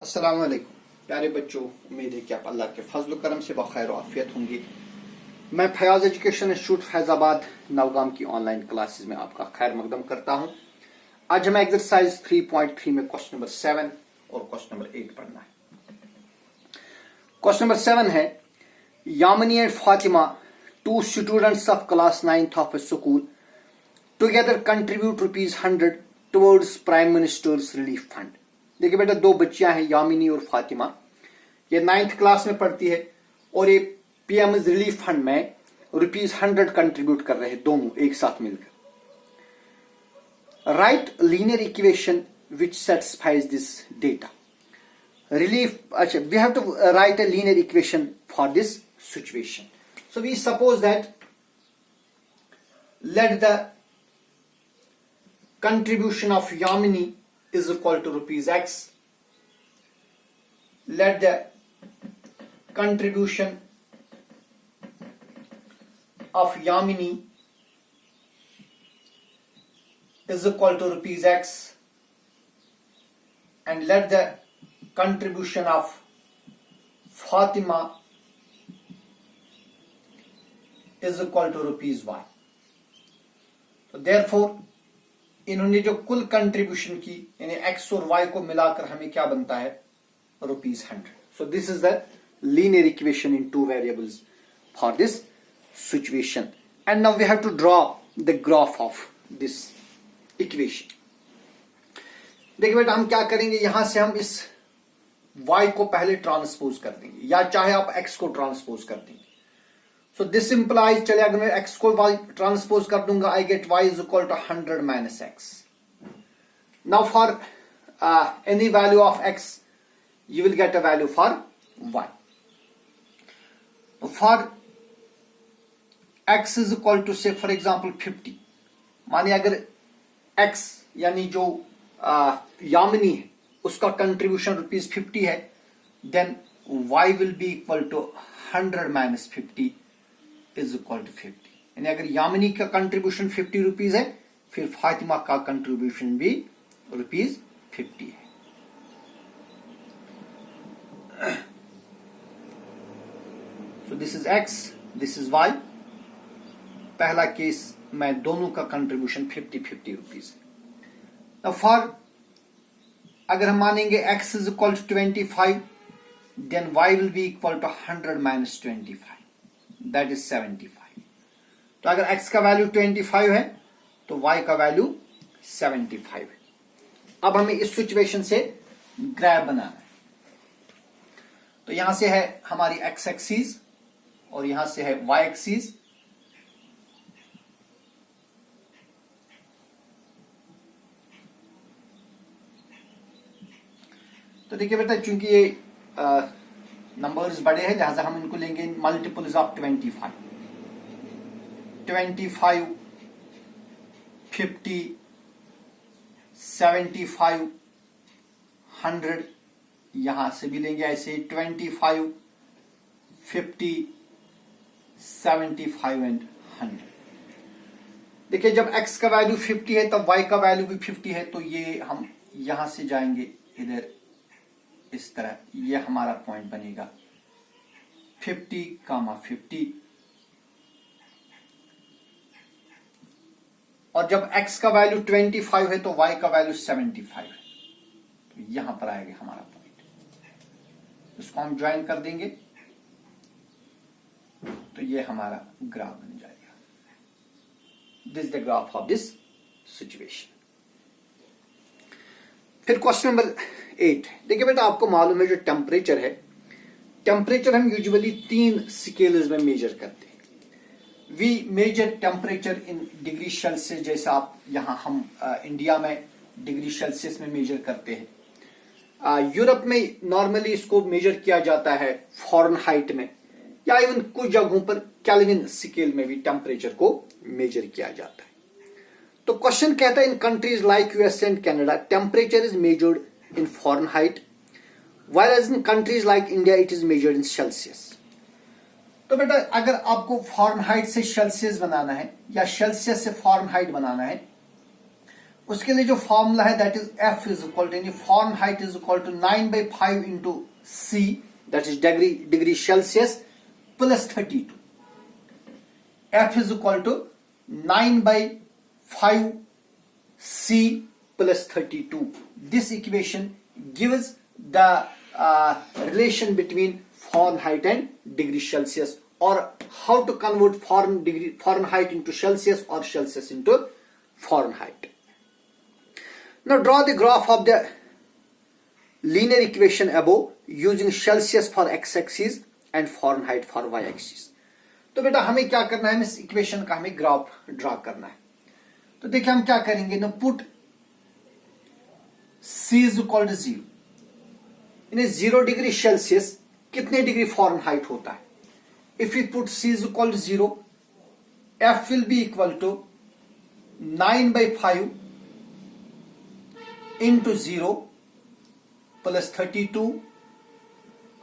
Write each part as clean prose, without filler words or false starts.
अस्सलाम वालेकुम प्यारे बच्चों, उम्मीद है कि आप अल्लाह के फजल करम से बखैर आफियत होंगे। मैं फयाज एजुकेशन इंस्टीट्यूट फैजाबाद नवगाम की ऑनलाइन क्लासेस में आपका खैर मकदम करता हूं। आज हमें एक्सरसाइज 3.3 में क्वेश्चन नंबर 7 और क्वेश्चन नंबर 8 पढ़ना है। क्वेश्चन नंबर 7 है, Yamini and Fatima, two students of class 9th of A school, together contribute ₹100 towards prime minister's relief fund. देखिए बेटा, दो बच्चियां हैं यामिनी और फातिमा। ये 9th क्लास में पढ़ती है और ये पीएम रिलीफ फंड में ₹100 कंट्रीब्यूट कर रहे हैं, दोनों एक साथ मिलकर। Write linear equation which satisfies this data. Relief, अच्छा, we have to write a linear equation for this situation. So we suppose that let the contribution of Yamini is equal to ₹X. Let the contribution of Yamini is equal to ₹X, and let the contribution of Fatima is equal to ₹Y. So therefore इन्होंने जो कुल contribution की यानी x और Y को मिलाकर हमें क्या बनता है, ₹100। So this is the linear equation in two variables for this situation. And now we have to draw the graph of this equation. देखिए बेटा, हम क्या करेंगे, यहां से हम इस y को पहले ट्रांसपोज कर देंगे, या चाहे आप x को ट्रांसपोज कर देंगे। So this implies, चलिए अगर मैं x को y ट्रांसपोज कर दूंगा, I get y is equal to 100 minus x. Now for any value of x, you will get a value for y. For x is equal to say for example 50. मानिए अगर x यानी जो यामिनी है उसका contribution ₹50 है, then y will be equal to 100 minus 50 is equal to 50। यानी अगर यामिनी का कंट्रीब्यूशन ₹50 है, फिर फातिमा का कंट्रीब्यूशन भी ₹50 है। सो this is x, this is y। पहला केस में दोनों का कंट्रीब्यूशन ₹50 है। Now for अगर हम मानेंगे x is equal to 25, then y will be equal to 100 minus 25, that is 75। तो अगर x का वैल्यू 25 है तो y का वैल्यू 75 है। अब हमें इस सिचुएशन से ग्राफ बनाना है। तो यहां से है हमारी x एक्सिस और यहां से है y एक्सिस। तो देखिए बेटा, चूंकि ये नंबर्स बड़े हैं लिहाजा हम इनको लेंगे मल्टीपल्स ऑफ 25, 50, 75, 100, यहां से भी लेंगे ऐसे 25, 50, 75 एंड 100। देखिए, जब x का वैल्यू 50 है तब y का वैल्यू भी 50 है, तो ये हम यहां से जाएंगे इधर इस तरह, ये हमारा पॉइंट बनेगा 50, 50। और जब x का वैल्यू 25 है तो y का वैल्यू 75 है, तो यहां पर आएगा हमारा पॉइंट। इसको हम ज्वाइन कर देंगे तो ये हमारा ग्राफ बन जाएगा। This the graph of this situation. फिर क्वेश्चन नंबर 8। देखिए बेटा, आपको मालूम है जो टेम्परेचर है, टेम्परेचर हम यूजुअली 3 स्केल्स में मेजर करते हैं। We measure temperature in degree Celsius, जैसा आप यहां हम इंडिया में डिग्री सेल्सियस में मेजर करते हैं। यूरोप में नॉर्मली इसको मेजर किया जाता है फॉरेनहाइट में, या इवन कुछ जगहों पर केल्विन स्केल में भी टेम्परेचर को मेजर किया जाता है। तो क्वेश्चन कहता है, in countries like USA and Canada temperature is measured in Fahrenheit, whereas in countries like India it is measured in Celsius। तो बेटा, अगर आपको फॉरेनहाइट से सेल्सियस बनाना है या सेल्सियस से फॉरेनहाइट बनाना है, उसके लिए जो फॉर्मूला है that is F is equal to, यानी Fahrenheit is equal to 9/5 into C, that is degree Celsius plus 32. F is equal to 9/5 C plus 32. This equation gives the relation between Fahrenheit and degree Celsius, or how to convert Fahrenheit into Celsius or Celsius into Fahrenheit. Now draw the graph of the linear equation above using Celsius for x-axis and Fahrenheit for y-axis. तो बेटा हमें क्या करना है, इस equation का हमें graph draw करना है. तो देखिए हम क्या करेंगे ना, put C is equal to 0. In 0 degree Celsius कितने डिग्री फॉरेनहाइट होता है? If you put C is equal to 0, F will be equal to 9/5 into 0 plus 32.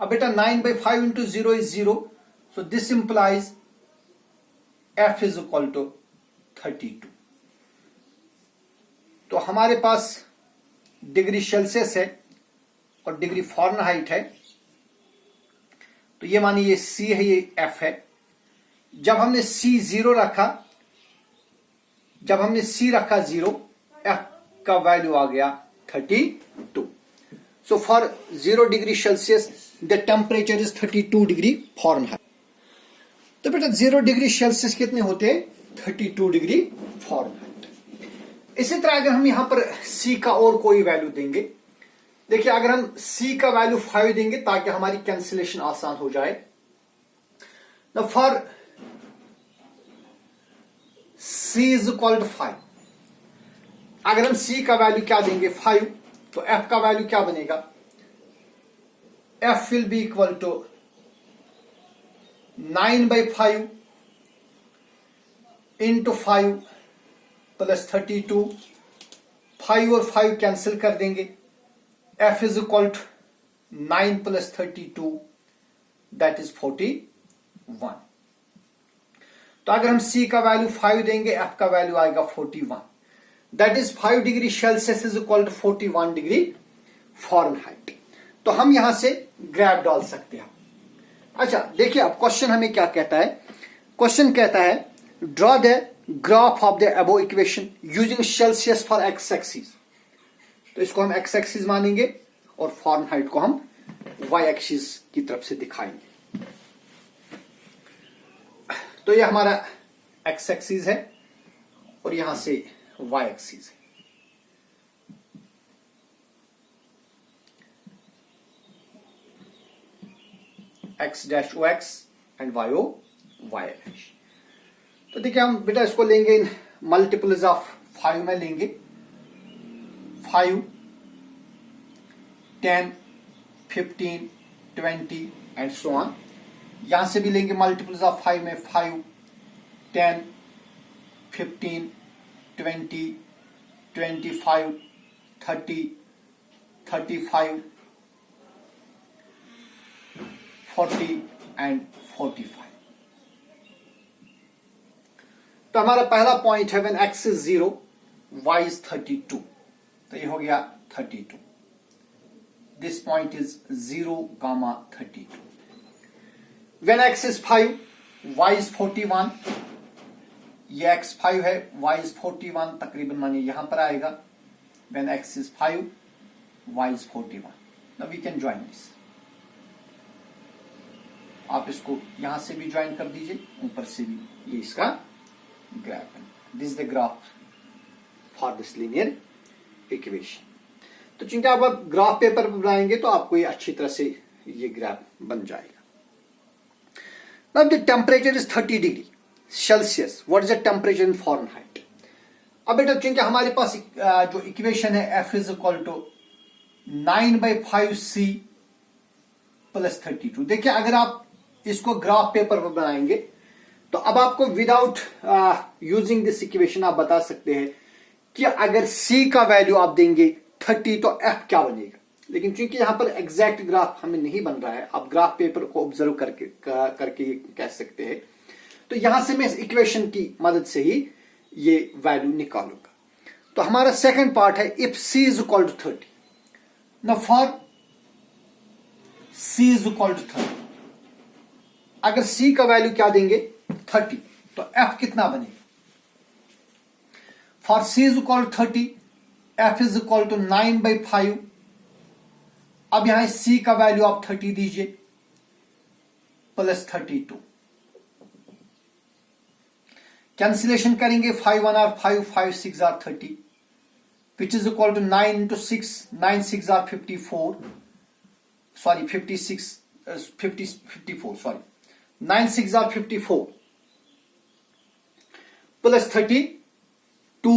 अब बेटा 9/5 into 0 is 0, so this implies F is equal to 32. तो हमारे पास degree Celsius है और degree Fahrenheit है, तो ये मानिए ये C है, ये F है. जब हमने C 0 रखा, जब हमने C रखा 0, F का वैल्यू आ गया 32. So for 0 degree Celsius the temperature is 32 degree Fahrenheit. तो बेटा 0 डिग्री सेल्सियस कितने होते हैं? 32 डिग्री फॉरेनहाइट. इसी तरह अगर हम यहां पर C का और कोई वैल्यू देंगे, देखिए अगर हम C का वैल्यू 5 देंगे ताकि हमारी कैंसिलेशन आसान हो जाए. For C is equal to 5, अगर हम C का वैल्यू क्या देंगे 5, तो F का वैल्यू क्या बनेगा? F will be equal to 9/5 into 5 plus 32. 5 और 5 कैंसिल कर देंगे. F is equal to 9 plus 32, that is 41. तो अगर हम C का वैल्यू 5 देंगे, F का वैल्यू आएगा 41. That is 5 degree Celsius is equal to 41 degree Fahrenheit. तो हम यहां से ग्राफ डाल सकते हैं. अच्छा देखिए अब क्वेश्चन हमें क्या कहता है. क्वेश्चन कहता है draw the graph of the above equation using Celsius for x axis. तो इसको हम एक्स एक्सिस मानेंगे और फॉरेनहाइट को हम वाई एक्सिस की तरफ से दिखाएंगे. तो ये हमारा एक्स एक्सिस है और यहां से वाई एक्सिस है. X dash O X and Y O Y dash. तो देखिए हम बेटा इसको लेंगे मल्टीपल्स ऑफ 5 में लेंगे. 5, 10, 15, 20 एंड सो ऑन. यहां से भी लेंगे मल्टीपल्स ऑफ 5 में 5, 10, 15, 20, 25, 30, 35, 40 एंड 45. तो हमारा पहला पॉइंट है when x is 0, y is 32. तो ये हो गया 32. This point is 0, 32. When x is 5, y is 41. ये x 5 है, y इज 41, तकरीबन मानिए यहां पर आएगा. When x is 5, y is 41. Now we can join this. आप इसको यहां से भी ज्वाइन कर दीजिए, ऊपर से भी. ये इसका ग्राफ है. This is the graph for this linear equation. तो चूंकि आप ग्राफ पेपर पर बनाएंगे तो आपको ये अच्छी तरह से ये ग्राफ बन जाएगा. Now the temperature is 30 degree Celsius. What is the temperature in Fahrenheit? अब बेटा चूंकि हमारे पास जो इक्वेशन है F is equal to 9/5C plus 32. देखिए अगर आप इसको ग्राफ पेपर पर बनाएंगे तो अब आपको विदाउट यूजिंग दिस इक्वेशन आप बता सकते हैं कि अगर C का वैल्यू आप देंगे 30 तो F क्या बनेगा. लेकिन चूंकि यहां पर एग्जैक्ट ग्राफ हमें नहीं बन रहा है, आप ग्राफ पेपर को ऑब्जर्व करके कह सकते हैं. तो यहां से मैं इस इक्वेशन की मदद से ही ये वैल्यू निकालूंगा. तो हमारा सेकंड पार्ट है if c is equal to 30. Now for c is equal to 30, अगर c का वैल्यू क्या देंगे 30, तो f कितना बनेगा? For c is equal to 30, f is equal to 9/5. अब यहां c का वैल्यू आप 30 दीजिए प्लस 32. कैंसिलेशन करेंगे 5 1 are 5, 5 6 are 30, which is equal to 9 into 6, 9 6 are 54, sorry 56 54, sorry 9 6 are 54 plus 32,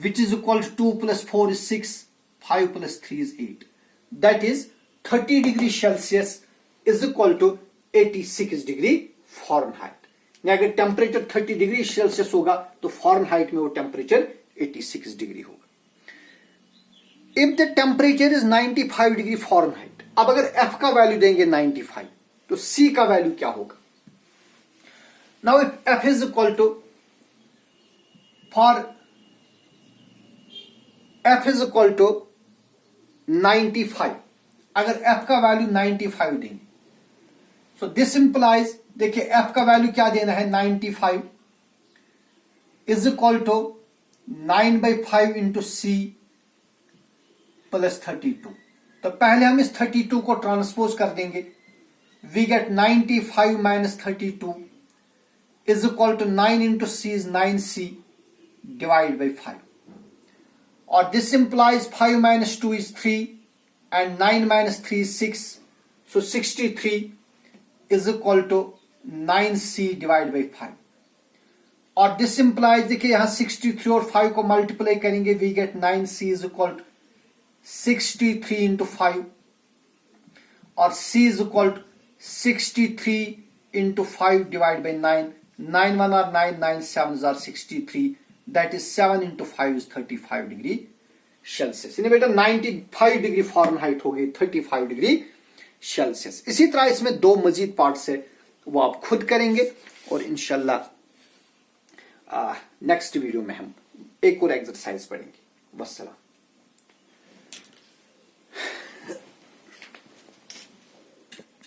which is equal to 2 plus 4 is 6, 5 plus 3 is 8. That is 30 degree Celsius is equal to 86 degree Fahrenheit. अगर temperature 30 degree Celsius होगा तो Fahrenheit में वो temperature 86 degree होगा. If the temperature is 95 degree Fahrenheit, अब अगर F का value देंगे 95, तो सी का वैल्यू क्या होगा? Now if F is equal to, for F is equal to 95, अगर एफ का वैल्यू 95 देंगे, सो दिस इंप्लाइज, देखिए एफ का वैल्यू क्या देना है 95 is equal to 9/5 into C plus 32. तो पहले हम इस 32 को ट्रांसपोज कर देंगे. We get 95 minus 32 is equal to 9 into C is 9c divide by 5. और this implies 5 minus 2 is 3 and 9 minus 3 is 6. So 63 is equal to 9c divide by 5. और this implies, देखिए यहां 63 और 5 को मल्टीप्लाई करेंगे, we get 9c is equal to 63 into 5, और c is equal to 63 into 5 divide by 9. 9 1 are 9, 9 7 are 63, that is 7 into 5 is 35 degree Celsius. यानी बेटा 95 degree Fahrenheit हो गई 35 डिग्री सेल्सियस. इसी तरह इसमें दो मजीद पार्ट्स है, वो आप खुद करेंगे, और इंशाल्लाह नेक्स्ट वीडियो में हम एक और एक्सरसाइज पढ़ेंगे. वस्सलाम.